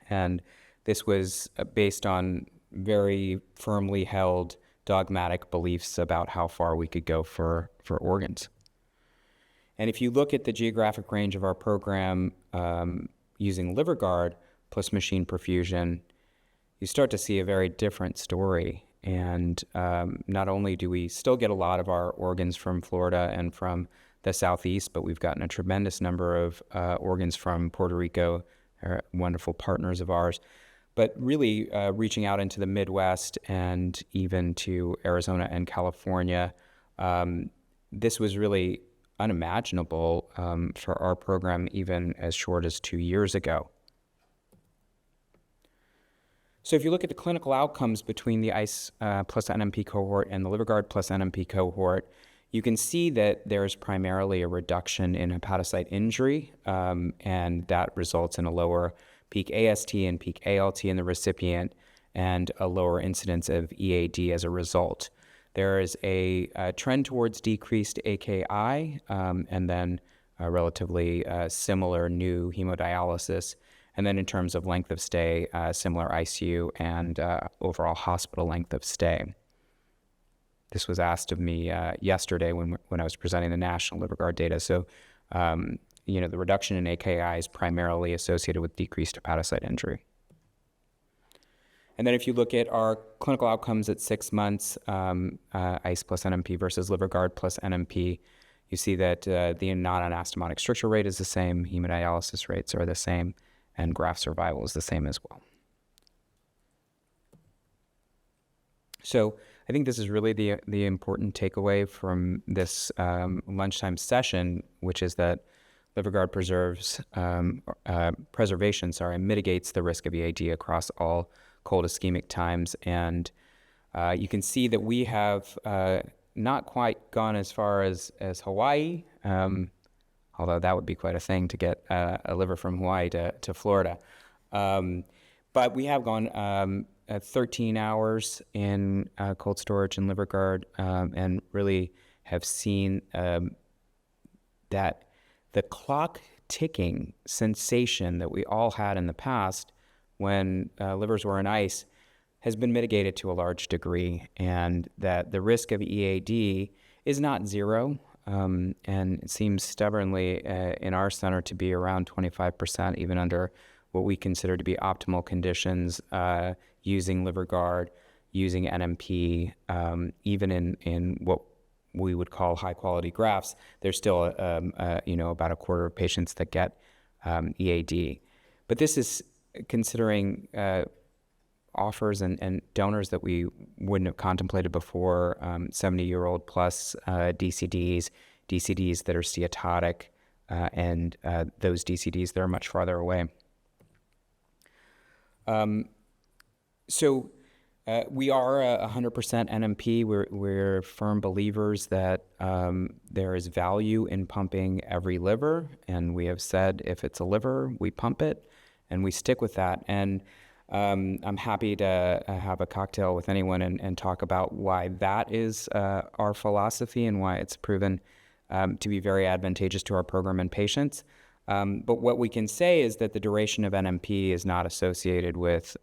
And this was based on very firmly held dogmatic beliefs about how far we could go for organs. And if you look at the geographic range of our program using LiverGuard plus machine perfusion, you start to see a very different story. And not only do we still get a lot of our organs from Florida and from the Southeast, but we've gotten a tremendous number of organs from Puerto Rico, wonderful partners of ours. But really reaching out into the Midwest and even to Arizona and California, this was really unimaginable for our program even as short as 2 years ago. So if you look at the clinical outcomes between the ICE plus NMP cohort and the LiverGuard plus NMP cohort, you can see that there's primarily a reduction in hepatocyte injury, and that results in a lower peak AST and peak ALT in the recipient and a lower incidence of EAD as a result. There is a trend towards decreased AKI and then a relatively similar new hemodialysis. And then in terms of length of stay, similar ICU and overall hospital length of stay. This was asked of me yesterday when I was presenting the national LiverGuard data. So, the reduction in AKI is primarily associated with decreased hepatocyte injury. And then if you look at our clinical outcomes at 6 months, ICE plus NMP versus LiverGuard plus NMP, you see that the non-anastomotic stricture rate is the same, hemodialysis rates are the same, and graft survival is the same as well. So I think this is really the important takeaway from this lunchtime session, which is that LiverGuard mitigates the risk of EAD across all cold ischemic times. And you can see that we have not quite gone as far as Hawaii, although that would be quite a thing to get a liver from Hawaii to Florida. But we have gone 13 hours in cold storage and LiverGuard and really have seen that the clock ticking sensation that we all had in the past when livers were in ice has been mitigated to a large degree, and that the risk of EAD is not zero. And it seems stubbornly in our center to be around 25%, even under what we consider to be optimal conditions, using LiverGuard, using NMP, even in what we would call high-quality grafts. There's still, about a quarter of patients that get EAD. But this is considering offers and donors that we wouldn't have contemplated before, 70-year-old plus DCDs that are steatotic, and those DCDs that are much farther away. So we are 100% NMP. We're firm believers that there is value in pumping every liver, and we have said if it's a liver, we pump it, and we stick with that. And I'm happy to have a cocktail with anyone and talk about why that is our philosophy and why it's proven to be very advantageous to our program and patients. But what we can say is that the duration of NMP is not associated with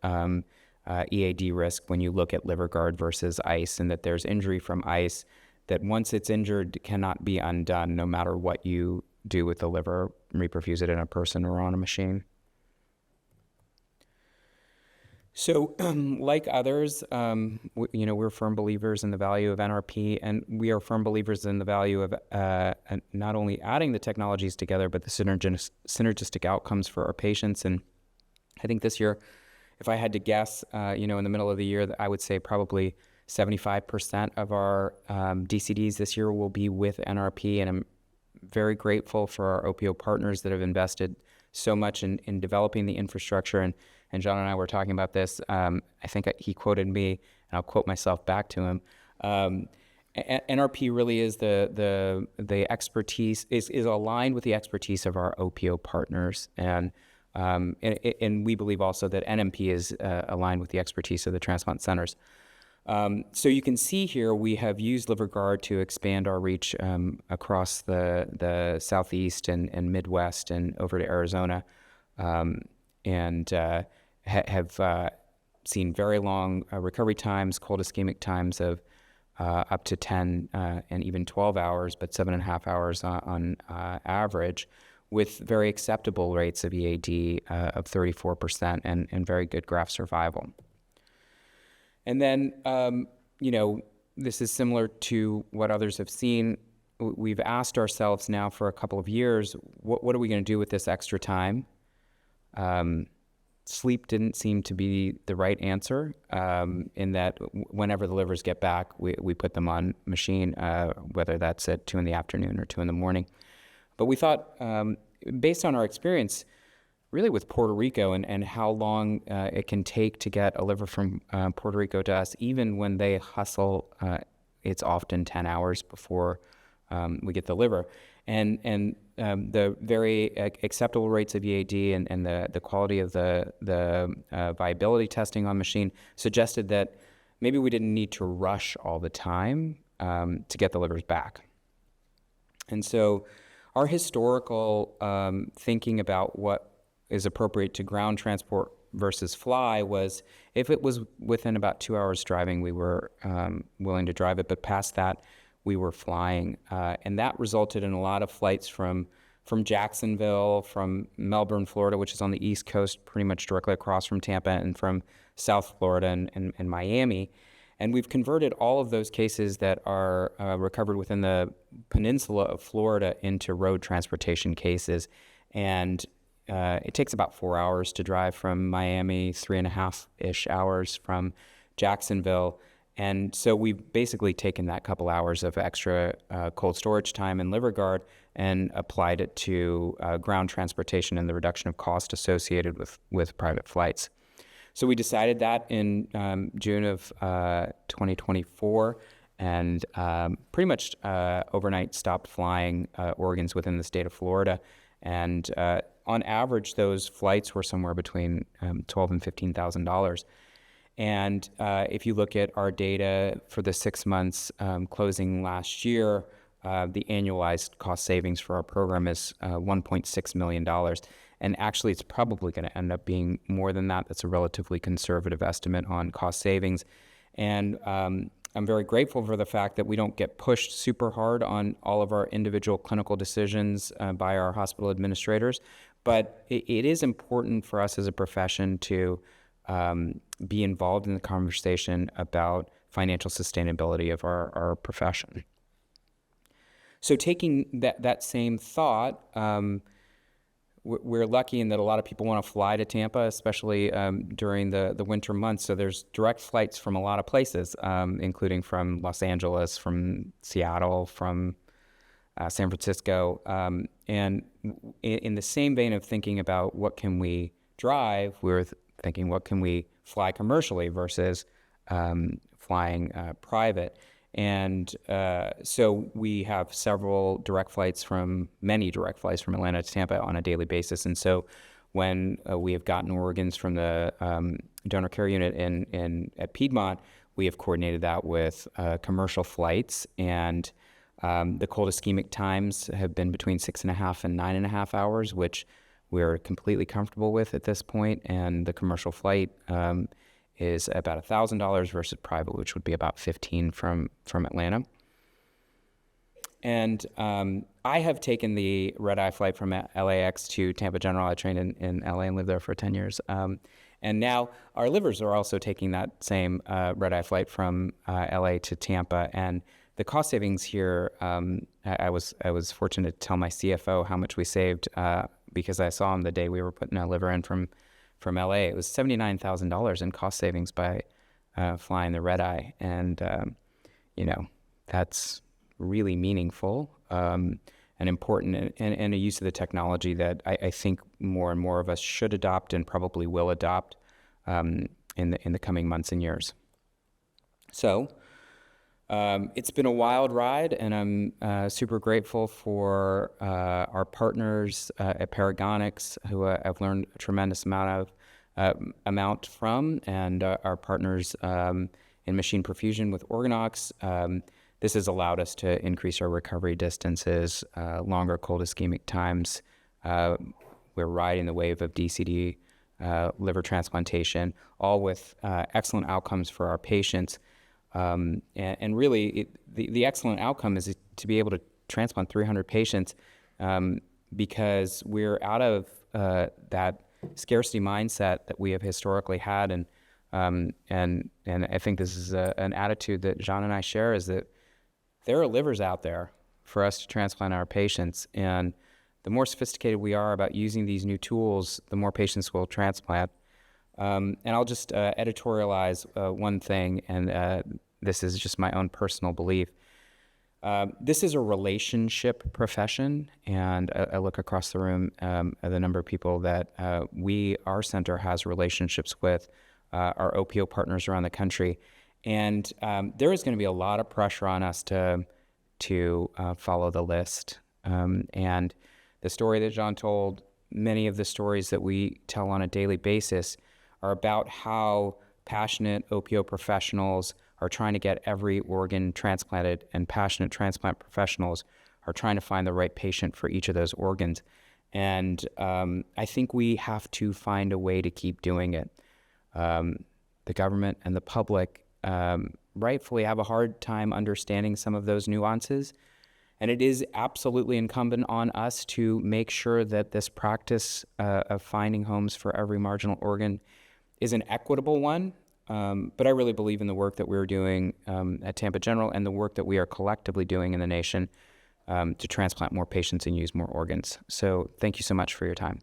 EAD risk when you look at LiverGuard versus ICE, and that there's injury from ICE that once it's injured cannot be undone no matter what you do with the liver, reperfuse it in a person or on a machine. So like others, we're firm believers in the value of NRP, and we are firm believers in the value of not only adding the technologies together, but the synergistic outcomes for our patients. And I think this year, if I had to guess, in the middle of the year, I would say probably 75% of our DCDs this year will be with NRP, and I'm very grateful for our OPO partners that have invested so much in developing the infrastructure. And John and I were talking about this. I think he quoted me, and I'll quote myself back to him. NRP really is the expertise, is aligned with the expertise of our OPO partners. And we believe also that NMP is aligned with the expertise of the transplant centers. So you can see here we have used LiverGuard to expand our reach across the Southeast and Midwest and over to Arizona, and have seen very long recovery times, cold ischemic times of up to 10 and even 12 hours, but 7.5 hours on average, with very acceptable rates of EAD of 34% and very good graft survival. And then, this is similar to what others have seen. We've asked ourselves now for a couple of years, what are we going to do with this extra time? Sleep didn't seem to be the right answer, in that whenever the livers get back, we put them on machine, whether that's at 2 p.m. or 2 a.m. But we thought, based on our experience, really with Puerto Rico and how long it can take to get a liver from Puerto Rico to us, even when they hustle, it's often 10 hours before we get the liver. And the very acceptable rates of EAD and the quality of the viability testing on machine suggested that maybe we didn't need to rush all the time to get the livers back. And so our historical thinking about what is appropriate to ground transport versus fly was, if it was within about 2 hours driving, we were willing to drive it, but past that, we were flying. And that resulted in a lot of flights from Jacksonville, from Melbourne, Florida, which is on the East Coast, pretty much directly across from Tampa, and from South Florida and Miami. And we've converted all of those cases that are recovered within the peninsula of Florida into road transportation cases. And it takes about 4 hours to drive from Miami, 3.5-ish hours from Jacksonville. And so we've basically taken that couple hours of extra cold storage time in liver guard and applied it to ground transportation and the reduction of cost associated with private flights. So we decided that in June of 2024, and pretty much overnight stopped flying organs within the state of Florida. And on average, those flights were somewhere between $12,000 and $15,000. And if you look at our data for the 6 months closing last year, the annualized cost savings for our program is $1.6 million. And actually, it's probably going to end up being more than that. That's a relatively conservative estimate on cost savings. And I'm very grateful for the fact that we don't get pushed super hard on all of our individual clinical decisions by our hospital administrators. But it is important for us as a profession to be involved in the conversation about financial sustainability of our profession. So taking that same thought, we're lucky in that a lot of people want to fly to Tampa, especially during the winter months. So there's direct flights from a lot of places, including from Los Angeles, from Seattle, from San Francisco. And in the same vein of thinking about what can we drive, we're thinking what can we fly commercially versus flying private. And so we have many direct flights from Atlanta to Tampa on a daily basis. And so when we have gotten organs from the donor care unit at Piedmont, we have coordinated that with commercial flights. And the cold ischemic times have been between 6.5 and 9.5 hours, which we're completely comfortable with at this point. And the commercial flight is about $1,000 versus private, which would be about $15 from Atlanta. And I have taken the red-eye flight from LAX to Tampa General. I trained in LA and lived there for 10 years. And now our livers are also taking that same red-eye flight from LA to Tampa. And the cost savings here, I was fortunate to tell my CFO how much we saved because I saw him the day we were putting a liver in from LA. It was $79,000 in cost savings by flying the red eye. And, that's really meaningful and important and a use of the technology that I think more and more of us should adopt and probably will adopt in the coming months and years. So it's been a wild ride, and I'm super grateful for our partners at Paragonix, who I've learned a tremendous amount from, and our partners in machine perfusion with Organox. This has allowed us to increase our recovery distances, longer cold ischemic times. We're riding the wave of DCD liver transplantation, all with excellent outcomes for our patients. And really, the excellent outcome is to be able to transplant 300 patients because we're out of that scarcity mindset that we have historically had. And I think this is an attitude that Jean and I share, is that there are livers out there for us to transplant our patients. And the more sophisticated we are about using these new tools, the more patients we'll transplant. And I'll just editorialize one thing, and this is just my own personal belief. This is a relationship profession, and I look across the room at the number of people that our center has relationships with, our OPO partners around the country. And there is going to be a lot of pressure on us to follow the list. And the story that Jean told, many of the stories that we tell on a daily basis are about how passionate OPO professionals are trying to get every organ transplanted, and passionate transplant professionals are trying to find the right patient for each of those organs. And I think we have to find a way to keep doing it. The government and the public rightfully have a hard time understanding some of those nuances. And it is absolutely incumbent on us to make sure that this practice of finding homes for every marginal organ is an equitable one. But I really believe in the work that we're doing at Tampa General, and the work that we are collectively doing in the nation to transplant more patients and use more organs. So thank you so much for your time.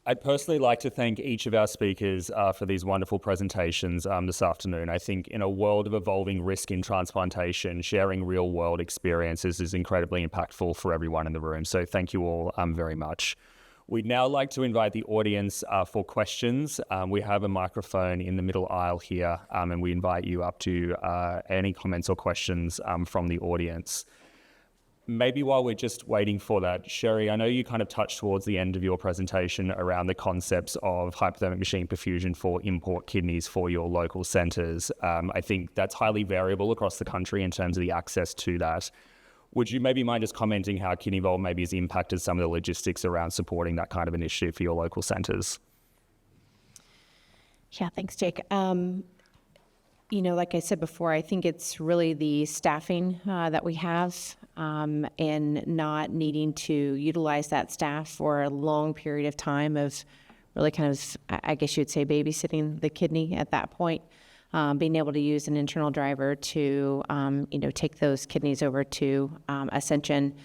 I'd personally like to thank each of our speakers for these wonderful presentations this afternoon. I think in a world of evolving risk in transplantation, sharing real-world experiences is incredibly impactful for everyone in the room. So thank you all very much. We'd now like to invite the audience for questions. We have a microphone in the middle aisle here, and we invite you up to any comments or questions from the audience. Maybe while we're just waiting for that, Sherry, I know you kind of touched towards the end of your presentation around the concepts of hypothermic machine perfusion for import kidneys for your local centres. I think that's highly variable across the country in terms of the access to that. Would you maybe mind just commenting how KidneyVault maybe has impacted some of the logistics around supporting that kind of initiative for your local centres? Yeah, thanks, Jake. Like I said before, I think it's really the staffing that we have and not needing to utilize that staff for a long period of time of really kind of, I guess you'd say, babysitting the kidney at that point. Being able to use an internal driver to, take those kidneys over to Ascension.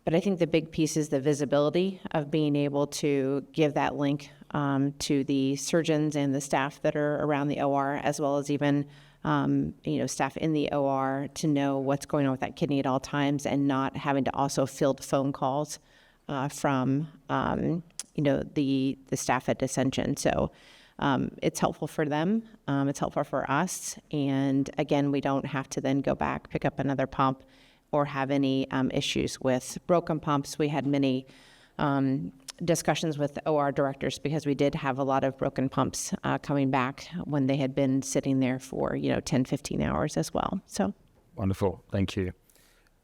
But I think the big piece is the visibility of being able to give that link to the surgeons and the staff that are around the OR, as well as even, staff in the OR, to know what's going on with that kidney at all times, and not having to also field phone calls from, the staff at Ascension. So it's helpful for them. It's helpful for us. And again, we don't have to then go back, pick up another pump, or have any issues with broken pumps. We had many discussions with the OR directors, because we did have a lot of broken pumps coming back when they had been sitting there for 10, 15 hours as well. So wonderful, thank you.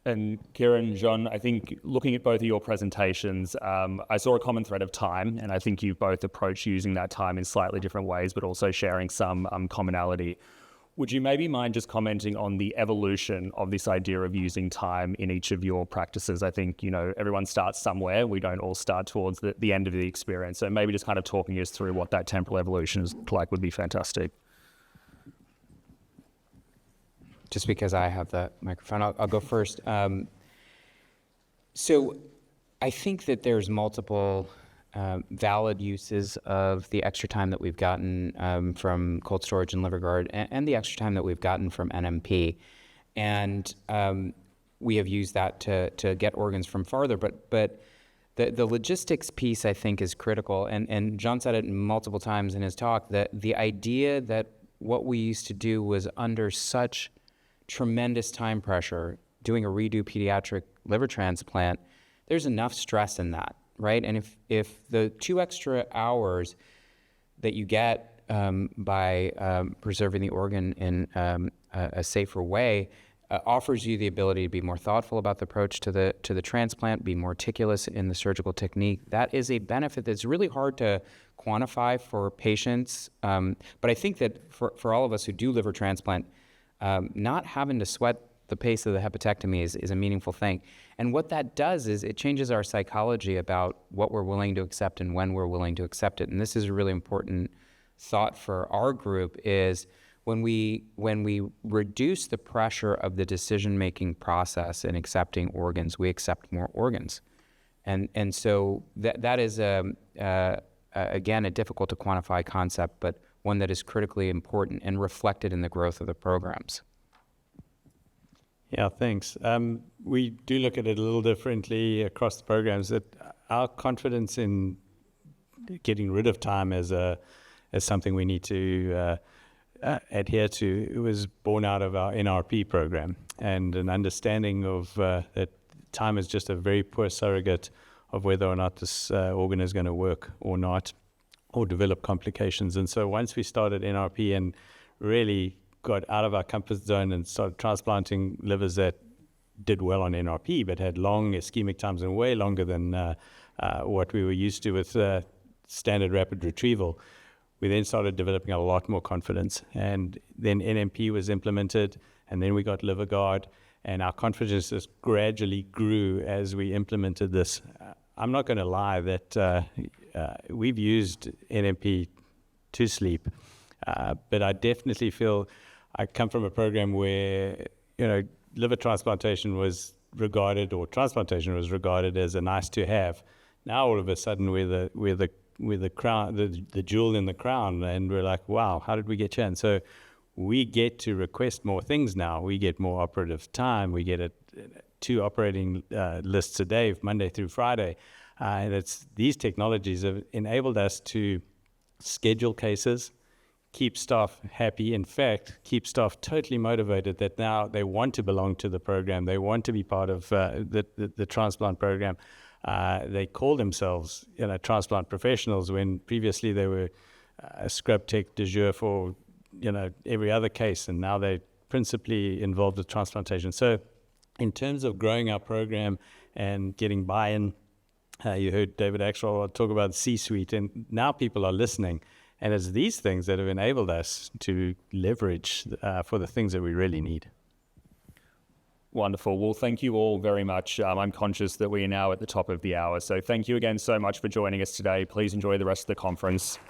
And Kiran, Jean, I think looking at both of your presentations, I saw a common thread of time, and I think you've both approached using that time in slightly different ways, but also sharing some commonality. Would you maybe mind just commenting on the evolution of this idea of using time in each of your practices? I think, everyone starts somewhere. We don't all start towards the end of the experience. So maybe just kind of talking us through what that temporal evolution is like would be fantastic. Just because I have the microphone, I'll go first. So I think that there's multiple valid uses of the extra time that we've gotten from cold storage and LiverGuard, and the extra time that we've gotten from NMP. And we have used that to get organs from farther. But the logistics piece, I think, is critical. And John said it multiple times in his talk, that the idea that what we used to do was under such tremendous time pressure, doing a redo pediatric liver transplant, there's enough stress in that. Right, and if the 2 extra hours that you get by preserving the organ in a safer way offers you the ability to be more thoughtful about the approach to the transplant, be more meticulous in the surgical technique. That is a benefit that's really hard to quantify for patients. But I think that for all of us who do liver transplant, not having to sweat the pace of the hepatectomy is a meaningful thing. And what that does is it changes our psychology about what we're willing to accept and when we're willing to accept it. And this is a really important thought for our group is when we reduce the pressure of the decision-making process in accepting organs, we accept more organs. And so that is, again, a difficult to quantify concept, but one that is critically important and reflected in the growth of the programs. Yeah, thanks. We do look at it a little differently across the programs. That our confidence in getting rid of time as something we need to adhere to, it was born out of our NRP program and an understanding of that time is just a very poor surrogate of whether or not this organ is going to work or not, or develop complications. And so once we started NRP and really got out of our comfort zone and started transplanting livers that did well on NRP but had long ischemic times and way longer than what we were used to with standard rapid retrieval, we then started developing a lot more confidence. And then NMP was implemented, and then we got LiverGuard, and our confidence just gradually grew as we implemented this. I'm not going to lie that we've used NMP to sleep, but I definitely feel I come from a program where, liver transplantation was regarded, or transplantation was regarded as a nice to have. Now all of a sudden we're the crown, the jewel in the crown, and we're like, wow, how did we get here? And so we get to request more things now. We get more operative time. We get 2 operating lists a day, Monday through Friday. And these technologies have enabled us to schedule cases, keep staff happy, in fact, keep staff totally motivated that now they want to belong to the program. They want to be part of the transplant program. They call themselves transplant professionals when previously they were scrub tech de jour for every other case, and now they're principally involved with transplantation. So in terms of growing our program and getting buy-in, you heard David Axel talk about C-suite, and now people are listening. And it's these things that have enabled us to leverage for the things that we really need. Wonderful. Well, thank you all very much. I'm conscious that we are now at the top of the hour. So thank you again so much for joining us today. Please enjoy the rest of the conference.